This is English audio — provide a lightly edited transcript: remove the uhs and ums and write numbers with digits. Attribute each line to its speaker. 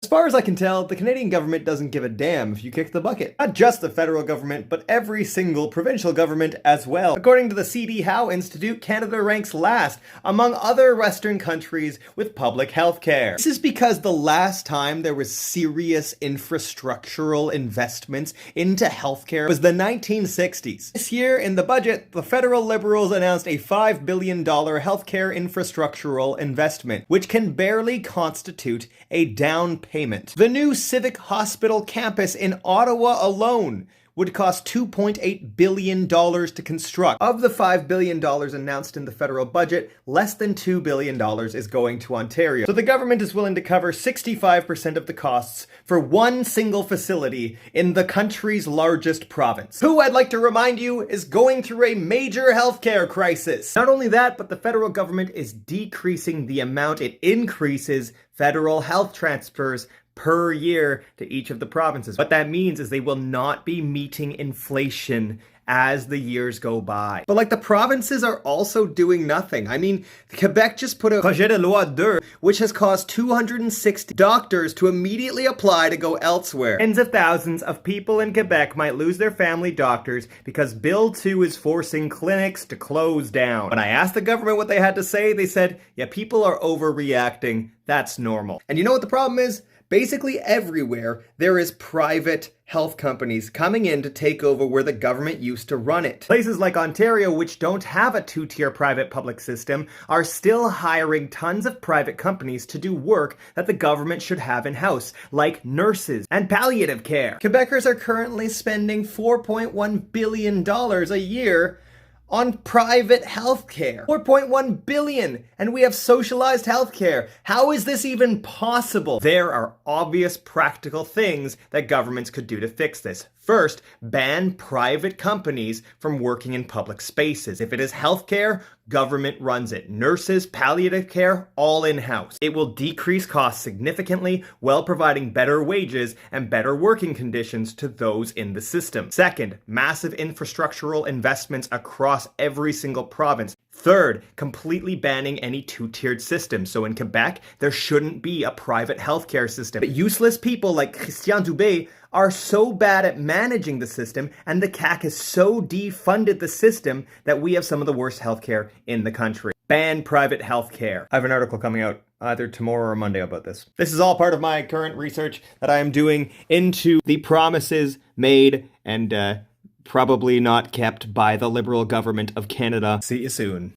Speaker 1: As far as I can tell, the Canadian government doesn't give a damn if you kick the bucket. Not just the federal government, but every single provincial government as well. According to the C.D. Howe Institute, Canada ranks last among other Western countries with public health care. This is because the last time there was serious infrastructural investments into healthcare was the 1960s. This year, in the budget, the federal Liberals announced a $5 billion healthcare infrastructural investment, which can barely constitute a down payment. The new Civic Hospital campus in Ottawa alone would cost $2.8 billion to construct. Of the $5 billion announced in the federal budget, less than $2 billion is going to Ontario. So the government is willing to cover 65% of the costs for one single facility in the country's largest province, who, I'd like to remind you, is going through a major healthcare crisis. Not only that, but the federal government is decreasing the amount it increases federal health transfers per year to each of the provinces. What that means is they will not be meeting inflation as the years go by. But like, the provinces are also doing nothing. I mean, Quebec just put a projet de loi 2, which has caused 260 doctors to immediately apply to go elsewhere. Tens of thousands of people in Quebec might lose their family doctors because Bill 2 is forcing clinics to close down. When I asked the government what they had to say, they said, yeah, people are overreacting. That's normal. And you know what the problem is? Basically everywhere, there is private health companies coming in to take over where the government used to run it. Places like Ontario, which don't have a two-tier private public system, are still hiring tons of private companies to do work that the government should have in-house, like nurses and palliative care. Quebecers are currently spending $4.1 billion a year on private healthcare. $4.1 billion, and we have socialized healthcare. How is this even possible? There are obvious practical things that governments could do to fix this. First, ban private companies from working in public spaces. If it is healthcare, government runs it. Nurses, palliative care, all in-house. It will decrease costs significantly while providing better wages and better working conditions to those in the system. Second, massive infrastructural investments across every single province. Third, completely banning any two-tiered system. So in Quebec, there shouldn't be a private healthcare system. But useless people like Christian Dubé are so bad at managing the system, and the CAQ has so defunded the system that we have some of the worst healthcare in the country. Ban private healthcare. I have an article coming out either tomorrow or Monday about this. This is all part of my current research that I am doing into the promises made and probably not kept by the Liberal government of Canada. See you soon.